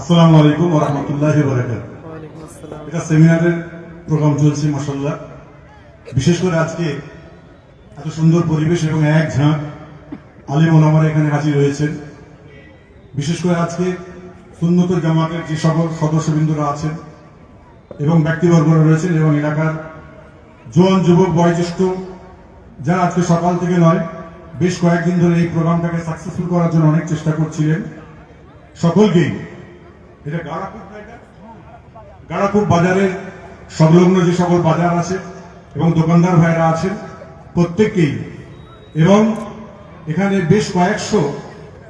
আসসালামু আলাইকুম ওয়া রাহমাতুল্লাহি ওয়া বারাকাতুহু। ওয়ালাইকুম আসসালাম। এটা সেমিনারের প্রোগ্রাম চলছে মাশাআল্লাহ। বিশেষ করে আজকে এত সুন্দর পরিবেশ এবং এক ঝাঁক আলেম ওলামারা এখানে হাজির হয়েছেন। বিশেষ করে আজকে সুন্নতুল জামাতের যে সকল সদস্যবৃন্দরা আছেন এবং ব্যক্তিবর্গরা রয়েছেন এবং এলাকার জোয়ান যুবক বয়োজ্যেষ্ঠ যারা আজকে সকাল থেকে নয় বেশ কয়েকদিন ধরে এই প্রোগ্রামটাকে সাকসেসফুল করার জন্য অনেক চেষ্টা করছিলেন, সকলকেই এটা গাড়াপুর বাজারের সংলগ্ন যে সকল বাজার আছে এবং দোকানদার ভাইরা আছেন প্রত্যেককেই, এবং এখানে বেশ কয়েকশো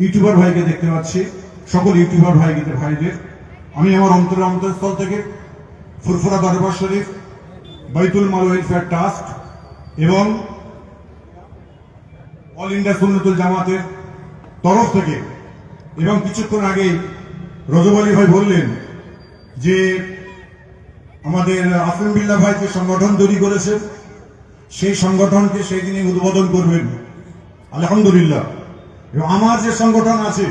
ইউটিউবার ভাইকে দেখতে পাচ্ছি। সকল ইউটিউবার ভাইদের আমি আমার অন্তরস্থল থেকে ফুরফুরা দরবার শরীফ, বাইতুল মাল ওয়েলফেয়ার ট্রাস্ট এবং অল ইন্ডিয়া সুন্নতুল জামাতের তরফ থেকে, এবং কিছুক্ষণ আগেই রজব আলী ভাই বললেন যে আমাদের আসিম বিল্লাহ ভাই যে সংগঠন তৈরি করেছে সেই সংগঠনকে সেই দিনই উদ্বোধন করবেন আলহামদুলিল্লাহ। এবং আমার যে সংগঠন আছে,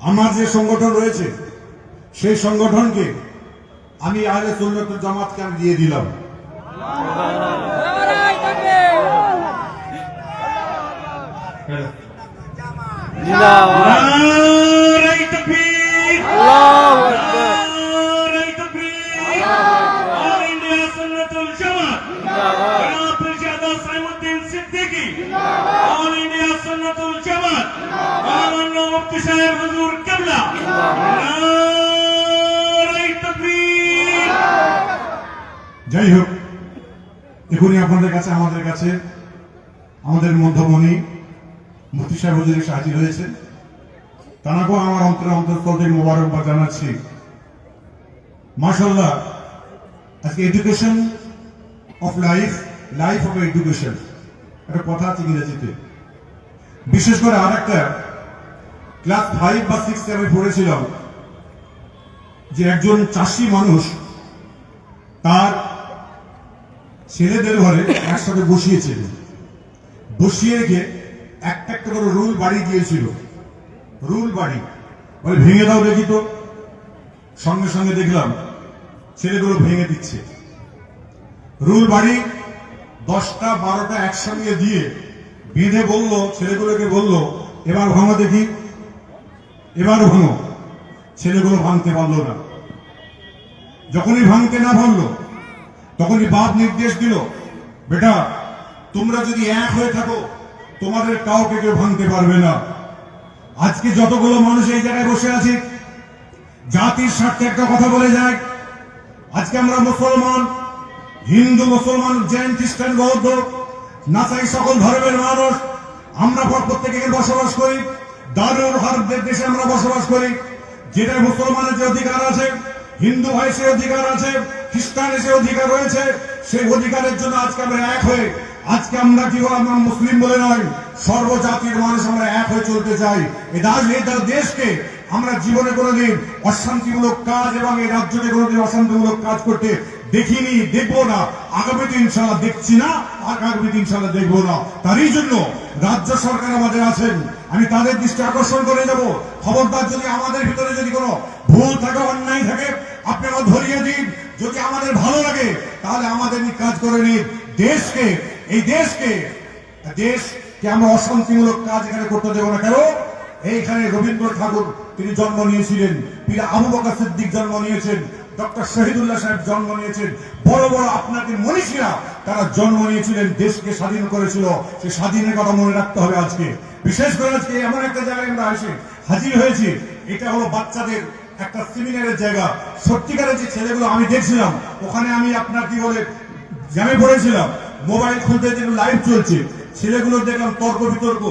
আমার যে সংগঠন রয়েছে সেই সংগঠনকে আমি আহলে সুন্নাতুল জামাতকে আমি দিয়ে দিলাম। যাই হোক, এখনই আপনাদের কাছে আমাদের মধ্যমণি মুফতি সাহেব হুজুর এসে হাজির হয়েছেন। তানাকেও আমার অন্তরস্থল থেকে মোবারকবাদ জানাচ্ছি। মাশাআল্লাহ, আজকে education of life of education একটা কথা আছে ইংরেজিতে। বিশেষ করে আর একটা ক্লাস 5 বা 6 আমি পড়েছিলাম যে একজন চাষি মানুষ তার ছেলেদের ঘরে একসাথে বসিয়ে রেখে একটা একটা করে রুল বাড়ি দিয়েছিল। রুল বাড়ি বলে ভেঙে দাও দেখি তো। সঙ্গে সঙ্গে দেখলাম ছেলেগুলো ভেঙে দিচ্ছে। রুল বাড়ি 10টা 12টা একসঙ্গে দিয়ে বেঁধে ছেলেগুলোকে বলল এবার ভাঙো দেখি, এবার ভাঙো। ছেলেগুলো ভাঙতে পারলো না। যখনই ভাঙতে না পারলো তখনই বাপ নির্দেশ দিল, বেটা তোমরা যদি এক হয়ে থাকো তোমাদের কাউকে কেউ ভাঙতে পারবে না। আজকে যতগুলো মানুষ এই জায়গায় বসে আছে জাতির স্বার্থে একটা কথা বলে যায়। আজকে আমরা মুসলমান, হিন্দু, মুসলমান, জৈন, খ্রিস্টান, বৌদ্ধ, নাসাই সকল ধর্মের মানুষ আমরা প্রত্যেকে বসবাস করি। দারুল হারবের দেশে আমরা বসবাস করি। যেটা মুসলমানের যে অধিকার আছে, হিন্দু ভাই সে অধিকার আছে, খ্রিস্টানের সে অধিকার রয়েছে। সেই অধিকারের জন্য আজকে আমরা এক হয়ে আজকে আমরা কি আমরা মুসলিম বলে নয়, সর্বজাতির মানুষ আমরা এক হয়ে চলতে চাই। এই দেশকে আমরা জীবনে কোনোদিন অশান্তিমূলক কাজ এবং এই রাজ্যকে কোনোদিন অশান্তিমূলক কাজ করতে দেখিনি, দেখবো না। আগামীতে ইনশাআল্লাহ দেখছি না, আগামীতে ইনশাআল্লাহ দেখবো না। তারই জন্য রাজ্য সরকার আমাদের আছেন, আমি তাদের দৃষ্টি আকর্ষণ করে যাব। খবরদার যদি আমাদের ভিতরে যদি কোনো ভুল থাকে, অন্যায় থাকে, আপনারা ধরিয়ে দিন। যদি আমাদের ভালো লাগে তাহলে আমাদের কাজ করে নিন। এই দেশকে আমরা অশান্তিমূলক কাজ এখানে করতে দেবো না। কেন? এইখানে রবীন্দ্রনাথ ঠাকুর তিনি জন্ম নিয়েছিলেন, পীর আবু বকর সিদ্দিক জন্ম নিয়েছেন, ডক্টর শহীদুল্লাহ সাহেব জন্ম নিয়েছেন, বড় বড় আপনাদের মনীষীরা তারা জন্ম নিয়েছিলেন, দেশকে স্বাধীন করেছিল। সেই স্বাধীনের কথা মনে রাখতে হবে। আজকে বিশেষ করে আজকে এমন একটা জায়গায় আমরা হাজির হয়েছি, এটা হলো বাচ্চাদের একটা সেমিনারের জায়গা। সত্যিকারের যে ছেলেগুলো আমি দেখছিলাম ওখানে, আমি আপনার কি বলে জ্যামে পড়েছিলাম, মোবাইল খুলতে দেখলাম লাইভ চলছে, ছেলেগুলো দেখলাম তর্ক বিতর্ক।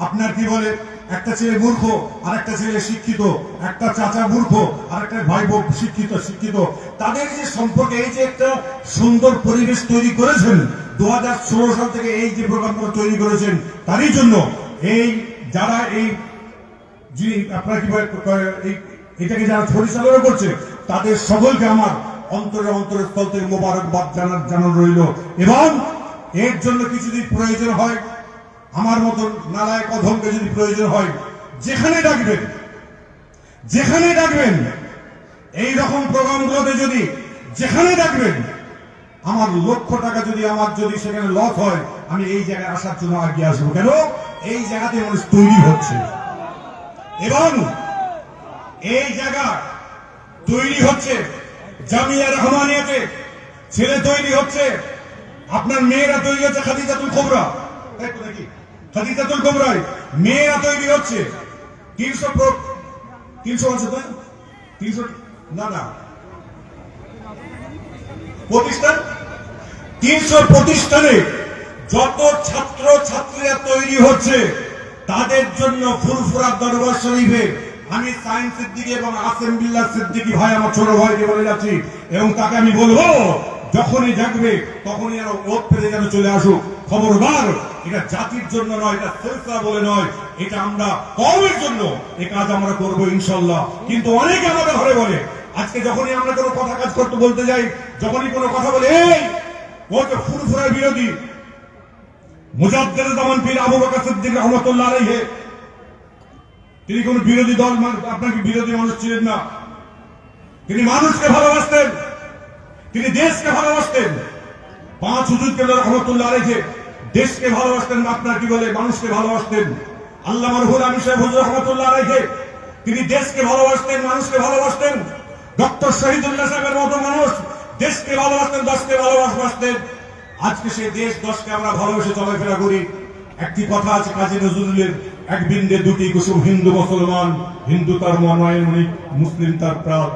আপনার কি বলে একটা ছেলে মূর্খ আর একটা ছেলে শিক্ষিত, একটা চাচা মূর্খ আর একটা ভাই বোন শিক্ষিত। তাদের যে সম্পর্কে এই যে একটা সুন্দর পরিবেশ তৈরি করেছেন 2016 সাল থেকে এই যে প্রোগ্রামগুলো তৈরি করেছেন, তারই জন্য এই যারা এই আপনারা কি এটাকে যারা পরিচালনা করছে তাদের সকলকে আমার অন্তরস্থল থেকে মোবারকবাদ জানানো রইল। এবং এর জন্য কিছু যদি প্রয়োজন হয়, আমার মতন নালায়ক অধমকে যদি প্রয়োজন হয়, যেখানে ডাকবেন যেখানে ডাকবেন এই রকম প্রোগ্রামগুলোতে যদি যেখানে ডাকবেন, আমার লক্ষ টাকা যদি আমার যদি সেখানে লস হয়, আমি এই জায়গায় আসার জন্য আগে আসবো। কেন? এই জায়গাতে মানুষ তৈরি হচ্ছে এবং এই জায়গা তৈরি হচ্ছে জামিয়া রহমানিয়াতে ছেলে তৈরি হচ্ছে, আপনার মেয়েরা তৈরি হচ্ছে খাদিজাতুল কুবরা, তাই তো নাকি? খাদিজাতুল কুবরায় মেয়েরা তৈরি হচ্ছে 300 আছে তো 300 না প্রতিষ্ঠান, 300 প্রতিষ্ঠানে যত ছাত্র ছাত্রীরা তৈরি হচ্ছে তাদের জন্য ফুরফুরা দরবার শরীফে আমি সায়েন্স সিদ্দিকী এবং আসেম বিল্লাহ সিদ্দিকী ভাই, আমার ছোট ভাইকে বলে যাচ্ছি, এবং তাকে আমি বলবো যখনই জাগবে তখনই যেন ওত পেরে যেন চলে আসুক। খবরদার, এটা জাতির জন্য নয়, এটা সিলসিলা বলে নয়, এটা আমরা কওমের জন্য এই কাজ আমরা করবো ইনশাআল্লাহ। কিন্তু অনেকে আমাদের ঘরে বলে, আজকে যখনই আমরা কোনো কথা কাজ করতে বলতে যাই, যখনই কোনো কথা বলে এই ও তো ফুরফুরার বিরোধী, মুজাদ্দেদ জামান পীর আবু বকর সিদ্দিক রহমাতুল্লাহ আলাইহি, তিনি কোন বিরোধী দল, আপনাকে বিরোধী মানুষ ছিলেন না, তিনি মানুষকে ভালোবাসতেন, তিনি দেশকে ভালোবাসতেন। 5 হুজুর কেবলা রহমাতুল্লাহ আলাইহি দেশকে ভালোবাসতেন, আপনার কি বলে মানুষকে ভালোবাসতেন। আল্লামা রুহুল আমিন সাহেব হুজুর রহমাতুল্লাহ আলাইহি তিনি দেশকে ভালোবাসতেন, মানুষকে ভালোবাসতেন। ডক্টর শহীদুল্লাহ সাহেবের মতো মানুষ দেশকে ভালোবাসতেন, দশকে ভালোবাসতেন। আজকে সেই দেশ দশকে আমরা ভালোবেসে চলাফেরা করি। একটি কথা আছে কাজী নজরুলের, এক বিন্দে দুটি কুসুম, হিন্দু মুসলমান, হিন্দু তার মনয়মণি, মুসলিম তার প্রাণ।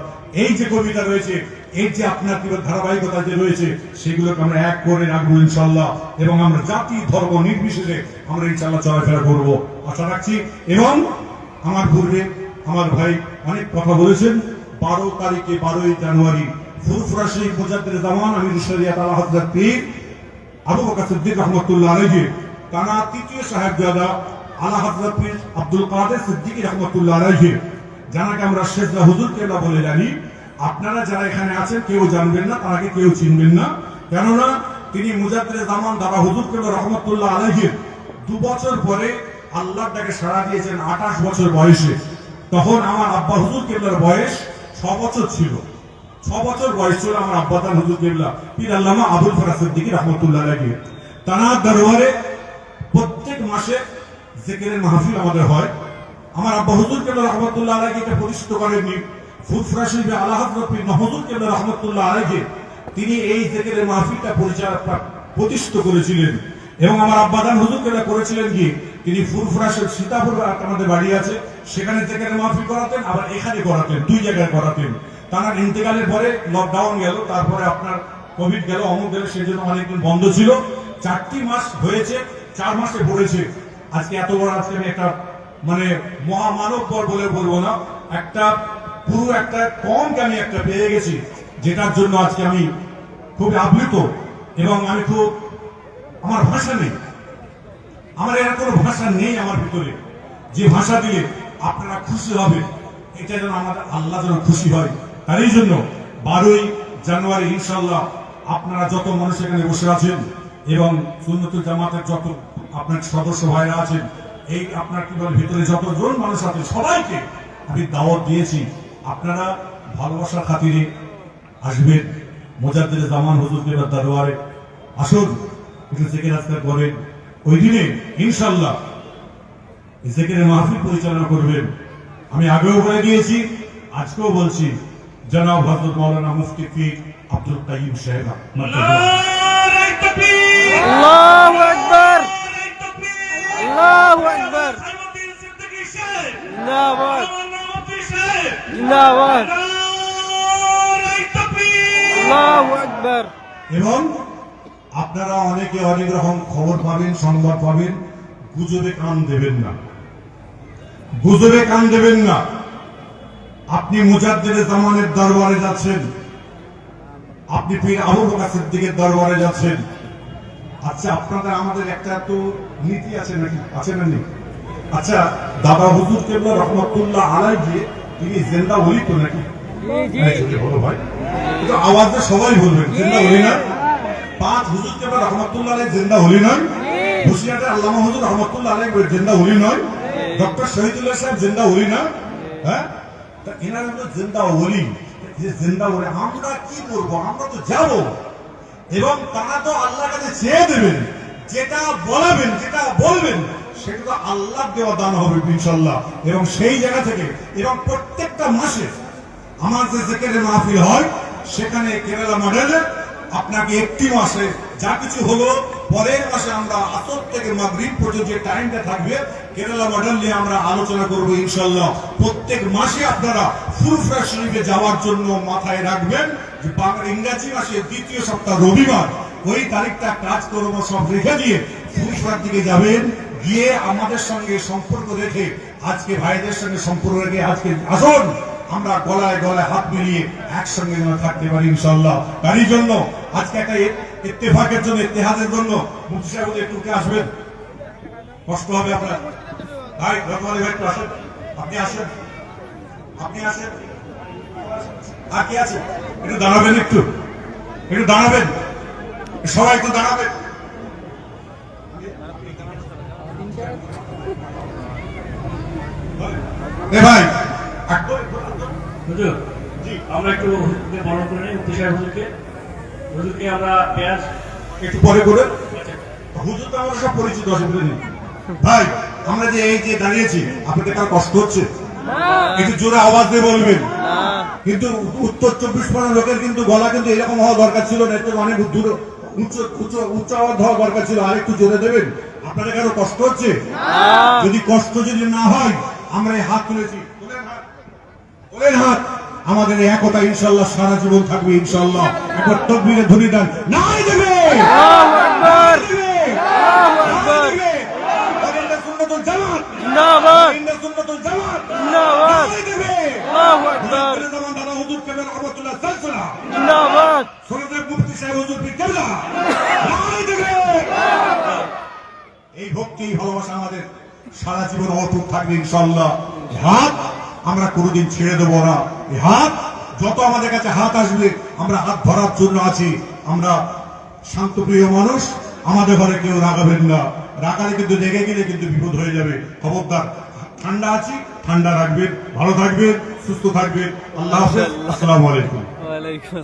এই যে কবিতা রয়েছে, এই যে আপনার কি ধারাবাহিকতা যে রয়েছে, সেগুলোকে আমরা এক করে রাখবো ইনশাআল্লাহ, এবং আমরা জাতি ধর্ম নির্বিশেষে আমরা ইনশাআল্লাহ চলাফেরা করবো আশা রাখছি। এবং আমার পূর্বে আমার ভাই অনেক কথা বলেছেন। 12 তারিখে 12ই জানুয়ারি ফুরফুরা শরীফ মুজাদ্দেদ জামান আমির শরিয়াত আলা হযরত পীর আবু বকর সিদ্দিক রহমাতুল্লাহ আলাইহি, তারা তৃতীয় সাহেবজাদা আলা হযরত পীর আব্দুল কাদের সিদ্দিকী রহমাতুল্লাহ আলাইহি, যাকে আমরা শেখরা হুজুর কেবলা বলে জানি। আপনারা যারা এখানে আছেন কেউ জানবেন না, তাকে কেউ চিনবেন না, কেননা তিনি মুজাদ্দেদ জামান দাদা হুজুর কেবলা রহমাতুল্লাহ আলাইহি 2 বছর পরে আল্লাহর ডাকে সাড়া দিয়েছেন 28 বছর বয়সে। তখন আমার আব্বা হুজুর কেবলার বয়স 6 বছর ছিল, 6 বছর বয়স ছিল আমার আব্বা তার হুজুর কেবলা পীর আল্লামা আবুল ফরাজ সিদ্দিকী রহমাতুল্লাহ আলাইহি। তার দরবারে প্রত্যেক মাসে জিকিরের মাহফিল আমাদের হয়। আমার আব্বা হুজুর কেবলা রহমাতুল্লাহ আলাইহি এটা প্রতিষ্ঠিত করেননি, ফুরফুরা শরীফে আলা হযরত পীর হুজুর কেবলা রহমাতুল্লাহ আলাইহি তিনি এই জিকিরের মাহফিলটা প্রতিষ্ঠিত করেছিলেন। এবং আমার আব্বা দান হুজুর কেবলা করেছিলেন কি, তিনি ফুরফুরা শরীফ সীতাপুর আমাদের বাড়ি আছে, সেখানে জিকিরের মাহফিল করাতেন, আবার এখানে করাতেন, 2 জায়গায় করাতেন। তার ইন্তেকালের পরে লকডাউন গেল, তারপরে আপনার কোভিড গেল, অমুক গেল, সেই জন্য অনেকদিন বন্ধ ছিল। 4টি মাস হয়েছে, 4 মাসে পড়েছে। আজকে এত বড় আজকে আমি একটা মানে মহামানব পর বলে বলবো না, একটা পুরো একটা কমকে আমি একটা পেয়ে গেছি, যেটার জন্য আজকে আমি খুব আপ্লুত এবং আমি খুব, আমার ভাষা নেই, আমার এর কোনো ভাষা নেই আমার ভিতরে, যে ভাষা দিয়ে আপনারা খুশি হবেন, এটা যেন আমাদের আল্লাহ যেন খুশি হয়। তারই জন্য 12ই জানুয়ারি ইনশাআল্লাহ আপনারা যত মানুষ এখানে বসে আছেন এবং সুন্নতুল জামাতের যত আপনার সদস্য ভাইরা আছেন, এই আপনার কি বলে ভিতরে যতজন মানুষ আছেন সবাইকে আমি দাওয়াত দিয়েছি, আপনারা ভালোবাসার খাতিরে আসবেন মুজাদ্দেদ জামান হুজুর কেবলার দরবারে। আসুন একটু জিকির আজকার করেন। ওই দিনে ইনশাআল্লাহ জিকিরের মাহফিল পরিচালনা করবেন। আমি আগেও বলে দিয়েছি, আজকেও বলছি, জনাব হযরত মাওলানা মুফতি পীর আব্দুল কাইয়ুম সাহেব। আল্লাহু আকবার, আল্লাহু আকবার, জিন্দাবাদ, জিন্দাবাদ, আল্লাহু আকবার। এবং আপনারা অনেকে অনেক রকম খবর পাবেন, সংবাদ পাবেন, গুজবে কান দেবেন না, গুজবে কান দেবেন না। আপনি মুজাদ্দেদ জামানের দরবারে যাচ্ছেন, আপনি পীর আবু বকর সিদ্দিকের দরবারে যাচ্ছেন। আচ্ছা, আপনাদের আমাদের একটা তো নীতি আছে নাকি, আছে না নেই? আচ্ছা, দাদা হুজুর কেবলা রহমাতুল্লাহ আলাইহি তিনি জিন্দা ওলি তো নাকি? বলো ভাই, একটু আওয়াজে সবাই বলবেন, জিন্দা ওলি না? 5 হুজুর কেবলা রহমাতুল্লাহ আলাইহি জিন্দা ওলি নয়? হুশিয়ারের আল্লামা হুজুর রহমাতুল্লাহ আলাইহি জিন্দা ওলি নয়? ডক্টর শহীদুল্লাহ সাহেব জিন্দা ওলি না? হ্যাঁ, তা এনারা হলো জিন্দা ওলি, যে জিন্দা ওলি। আমরা কি করব? আমরা তো যাব, এবং তারা তো আল্লাহর কাছে চেয়ে দেবেন, যেটা বলাবেন, যেটা বলবেন সেটা তো আল্লাহ দেওয়া দান হবে ইনশাল্লাহ। এবং সেই জায়গা থেকে, এবং প্রত্যেকটা মাসে আমার যে জিকিরের মাহফিল হয় সেখানে কেরালা মডেলে আপনাকে একটি মাসে যা কিছু হলো, পরের মাসে আমরা আসর থেকে মাগরিব পর্যন্ত যে টাইমটা থাকবে কেরালা মডেল নিয়ে আমরা আলোচনা করব ইনশাল্লাহ। প্রত্যেক মাসে আপনারা ফুরফুরা শরীফে যাওয়ার জন্য মাথায় রাখবেন যে ইংরাজি মাসের দ্বিতীয় সপ্তাহ রবিবার, ওই তারিখটা কাজকর্ম সব রেখে দিয়ে ফুরফুরার দিকে যাবেন, গিয়ে আমাদের সঙ্গে সম্পর্ক রেখে, আজকে ভাইদের সঙ্গে সম্পর্ক রেখে আজকে আসুন আমরা গলায় গলায় হাত মিলিয়ে একসঙ্গে যেন থাকতে পারি ইনশাল্লাহ। তারই জন্য আজকে একটা ইত্তেফাকের জন্য, ইত্তেহাদের জন্য মুফতি সাহেব একটু আসবেন, কষ্ট হবে আপনার। ভাই রতমালী ভাই একটু আসেন, আপনি আসেন, আপনি আসেন, আর কি আছে একটু দাঁড়াবেন, একটু একটু দাঁড়াবেন, সবাই একটু দাঁড়াবেন। এ ভাই হুজুর, আমরা একটু হুজুরকে বরণ করে নিই, মুফতি সাহেব হুজুরকে আমরা পেঁয়াজ একটু পরে করে, হুজুর তো আমরা সব পরিচিত, অসুবিধা নেই। ভাই আমরা যে এই যে দাঁড়িয়েছি, আপনাদের কার কষ্ট হচ্ছে? একটু জোরে আওয়াজ দিয়ে বলবেন। কিন্তু উত্তর 24 লোকের কিন্তু গলা কিন্তু এরকম হওয়া দরকার ছিল না, একটু অনেক দূর উচ্চ আওয়াজ হওয়া দরকার ছিল। আর একটু জোরে দেবেন। আপনাদের কারো কষ্ট হচ্ছে? যদি কষ্ট যদি না হয়, আমরা এই হাত তুলেছি, তোলেন হাত, আমাদের এই একতা ইনশাল্লাহ সারা জীবন থাকবে ইনশাল্লাহ। একবার তকবীরের ধ্বনি দেন, নাই দেবে, আল্লাহু আকবার, আল্লাহু আকবার, ওয়ালিল্লাহ সুন্নাতুল জামাত, জিন্দাবাদ, ওয়ালিল্লাহ সুন্নাতুল জামাত, জিন্দাবাদ, নাই দেবে, আল্লাহু আকবার, হুজুর জামান দাদা হুজুর কেবলা রহমাতুল্লাহ সালসালা, জিন্দাবাদ, সরদার মুফতি সাহেব হুজুর পীর কেবলা, নাই দেবে। এই ভক্তি ভালোবাসা আমাদের সারা জীবন অটুট থাকবে ইনশাল্লাহ। হাত আমরা কোনোদিন ছেড়ে দেবো না। এই হাত যত আমাদের কাছে হাত আসবে, আমরা হাত ধরার জন্য আছি। আমরা শান্তপ্রিয় মানুষ, আমাদের ঘরে কেউ রাগাবেন না, রাগালে কিন্তু রেগে গেলে কিন্তু বিপদ হয়ে যাবে। খবরদার, ঠান্ডা আছি, ঠান্ডা রাখবেন, ভালো থাকবেন, সুস্থ থাকবেন। আল্লাহ হাফেজ, আসসালামু আলাইকুম। ওয়ালাইকুম